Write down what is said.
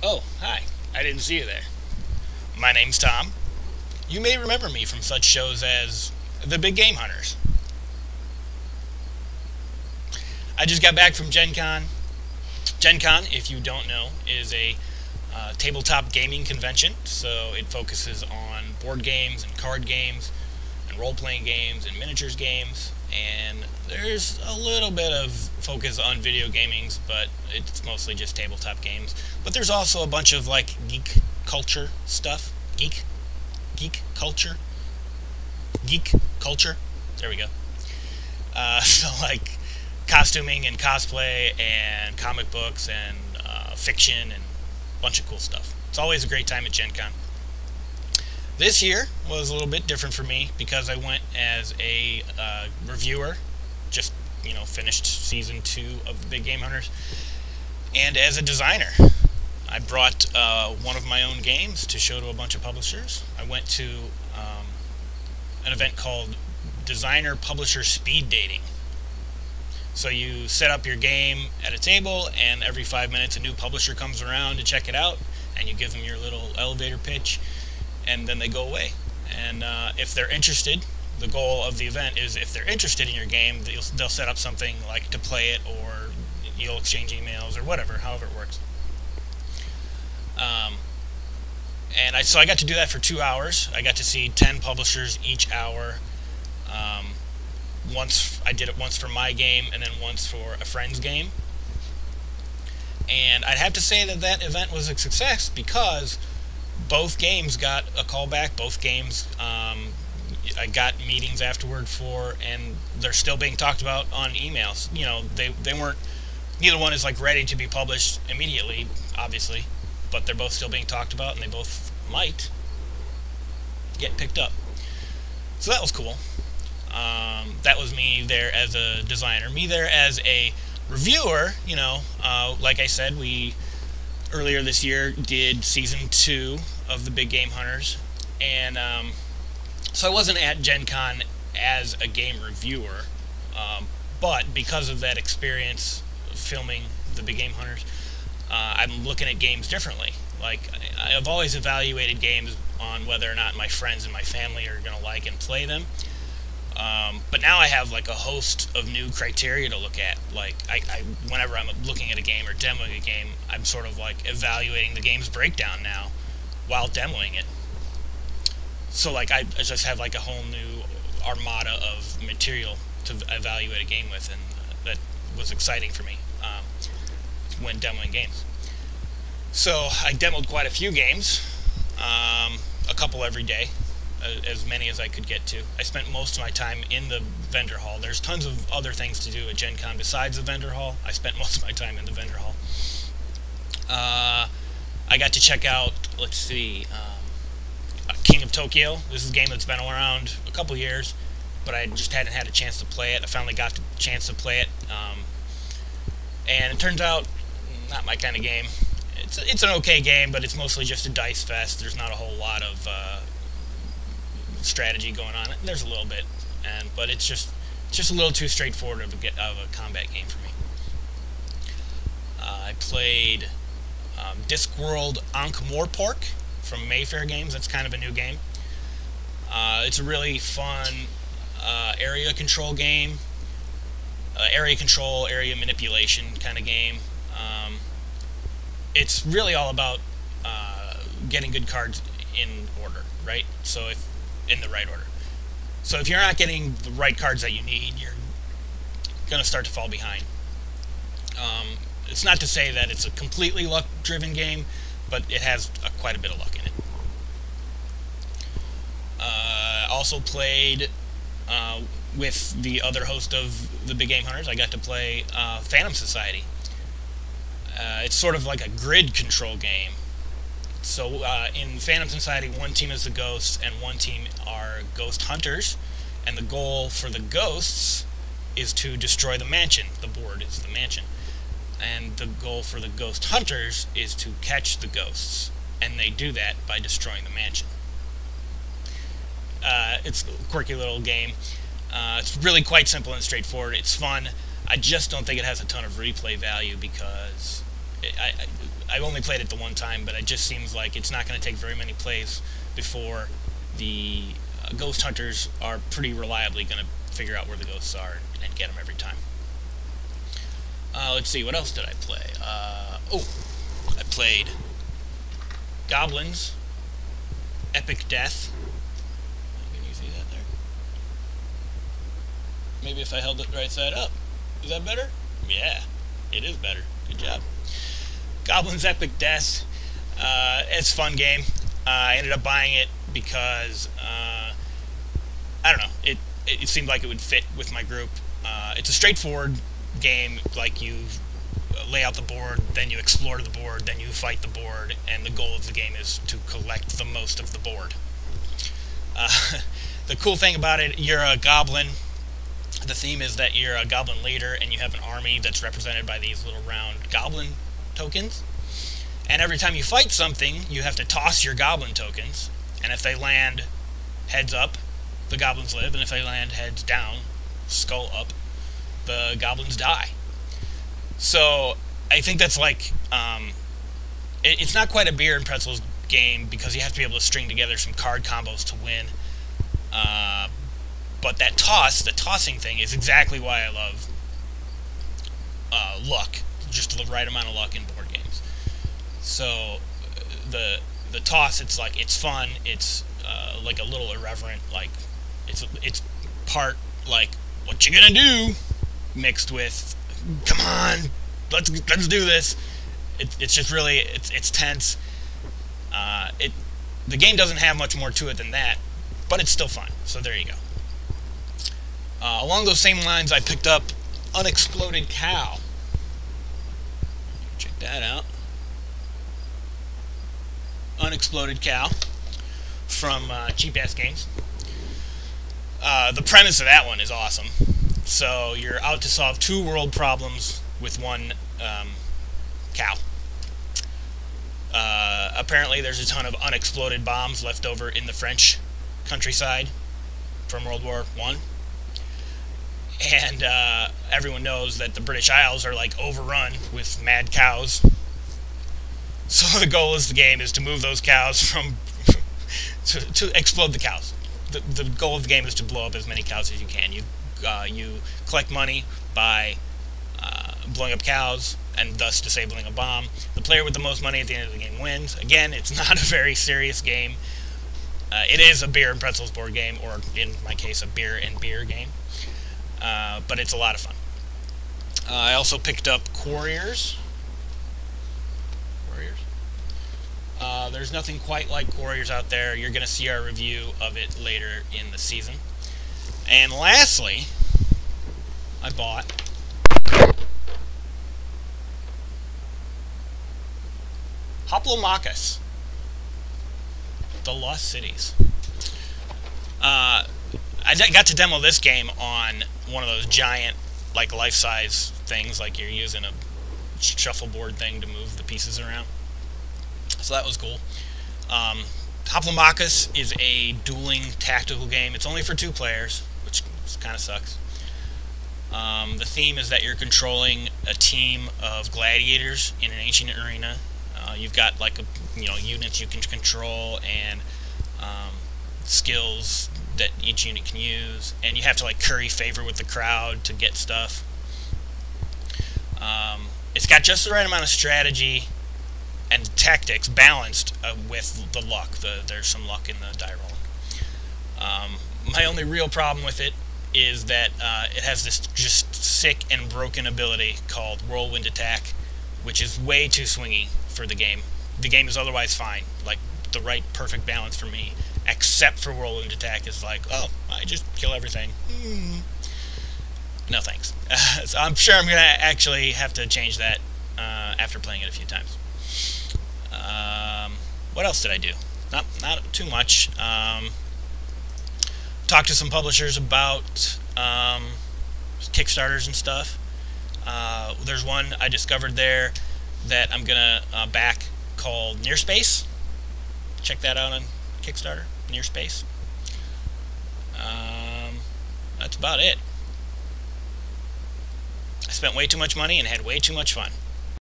Oh, hi. I didn't see you there. My name's Tom. You may remember me from such shows as The Big Game Hunters. I just got back from GenCon. GenCon, if you don't know, is a tabletop gaming convention. So it focuses on board games and card games and role playing games and miniatures games. And there's a little bit of focus on video gamings, but it's mostly just tabletop games. But there's also a bunch of like geek culture stuff. Geek culture? Geek culture? There we go. So like costuming and cosplay and comic books and fiction and a bunch of cool stuff. It's always a great time at Gen Con. This year was a little bit different for me because I went as a reviewer, just finished season 2 of the Big Game Hunters, and as a designer. I brought one of my own games to show to a bunch of publishers. I went to an event called Designer Publisher Speed Dating. So you set up your game at a table, and every 5 minutes a new publisher comes around to check it out, and you give them your little elevator pitch, and then they go away. And if they're interested, the goal of the event is if they're interested in your game, they'll set up something like to play it, or you'll exchange emails, or whatever, however it works. So I got to do that for 2 hours. I got to see 10 publishers each hour. I did it once for my game and then once for a friend's game. And I'd have to say that that event was a success because both games got a callback. Both games I got meetings afterward for, and they're still being talked about on emails. They weren't. Neither one is like ready to be published immediately, obviously, but they're both still being talked about, and they both might get picked up. So that was cool. That was me there as a designer. Me there as a reviewer, like I said, we earlier this year did season 2 of the Big Game Hunters, and so I wasn't at Gen Con as a game reviewer, but because of that experience filming the Big Game Hunters, I'm looking at games differently. Like, I've always evaluated games on whether or not my friends and my family are going to like and play them. But now I have like a host of new criteria to look at. Like, whenever I'm looking at a game or demoing a game, I'm sort of like evaluating the game's breakdown now while demoing it. So like I just have like a whole new armada of material to evaluate a game with, and that was exciting for me when demoing games. So I demoed quite a few games, a couple every day, as many as I could get to. I spent most of my time in the vendor hall. There's tons of other things to do at Gen Con besides the vendor hall. I spent most of my time in the vendor hall. I got to check out, let's see, King of Tokyo. This is a game that's been around a couple years, but I just hadn't had a chance to play it. I finally got the chance to play it, and it turns out not my kind of game. It's an okay game, but it's mostly just a dice fest. There's not a whole lot of strategy going on. There's a little bit, but it's just a little too straightforward of a combat game for me. I played Discworld Ankh-Morpork from Mayfair Games. That's kind of a new game. It's a really fun area control game, area control, area manipulation kind of game. It's really all about getting good cards in order, right? So in the right order. So if you're not getting the right cards that you need, you're going to start to fall behind. It's not to say that it's a completely luck-driven game, but it has quite a bit of luck in it. Also played with the other host of the Big Game Hunters. I got to play Phantom Society. It's sort of like a grid control game. So in Phantom Society, one team is the ghosts and one team are ghost hunters, and the goal for the ghosts is to destroy the mansion. The board is the mansion. And the goal for the ghost hunters is to catch the ghosts, and they do that by destroying the mansion. It's a quirky little game. It's really quite simple and straightforward. It's fun. I just don't think it has a ton of replay value because I've only played it the one time, but it just seems like it's not going to take very many plays before the ghost hunters are pretty reliably going to figure out where the ghosts are and get them every time. Let's see, what else did I play? I played Goblins, Epic Death. Can you see that there? Maybe if I held it right side up. Is that better? Yeah, it is better. Good job. Goblins Epic Death. It's a fun game. I ended up buying it because, I don't know, it seemed like it would fit with my group. It's a straightforward game, like you lay out the board, then you explore the board, then you fight the board, and the goal of the game is to collect the most of the board. The cool thing about it, you're a goblin. The theme is that you're a goblin leader, and you have an army that's represented by these little round goblin tokens. And every time you fight something, you have to toss your goblin tokens, and if they land heads up, the goblins live, and if they land heads down, skull up, the goblins die. So I think that's like, it's not quite a beer and pretzels game because you have to be able to string together some card combos to win. But that the tossing thing is exactly why I love luck, just the right amount of luck in board games. So the toss, it's like, it's fun, it's like a little irreverent, like it's part like, what you gonna do, mixed with, come on, let's do this. It's just really, it's tense. The game doesn't have much more to it than that, but it's still fun. So there you go. Along those same lines, I picked up Unexploded Cow. Check that out. Unexploded Cow from Cheap Ass Games. The premise of that one is awesome. So you're out to solve 2 world problems with 1 cow. Apparently there's a ton of unexploded bombs left over in the French countryside from World War I. And everyone knows that the British Isles are like overrun with mad cows. So the goal of the game is to move those cows from to explode the cows. The goal of the game is to blow up as many cows as you can. You collect money by blowing up cows and thus disabling a bomb. The player with the most money at the end of the game wins. Again, it's not a very serious game. It is a beer and pretzels board game, or in my case, a beer and beer game. But it's a lot of fun. I also picked up Quarriors. There's nothing quite like Quarriors out there. You're going to see our review of it later in the season. And lastly, I bought Hoplomachus, The Lost Cities. I got to demo this game on one of those giant, like, life-size things, like you're using a shuffleboard thing to move the pieces around. So that was cool. Hoplomachus is a dueling tactical game. It's only for 2 players, which kind of sucks. The theme is that you're controlling a team of gladiators in an ancient arena. You've got like units you can control and skills that each unit can use, and you have to like curry favor with the crowd to get stuff. It's got just the right amount of strategy and tactics balanced with the luck. There's some luck in the die rolling. My only real problem with it is that it has this just sick and broken ability called Whirlwind Attack, which is way too swingy for the game. The game is otherwise fine, like the right perfect balance for me, except for Whirlwind Attack is like, oh, I just kill everything. No thanks. So I'm sure I'm going to actually have to change that after playing it a few times. What else did I do? Not too much. Talked to some publishers about Kickstarters and stuff. There's one I discovered there that I'm gonna back called Near Space. Check that out on Kickstarter. Near Space. That's about it. I spent way too much money and had way too much fun.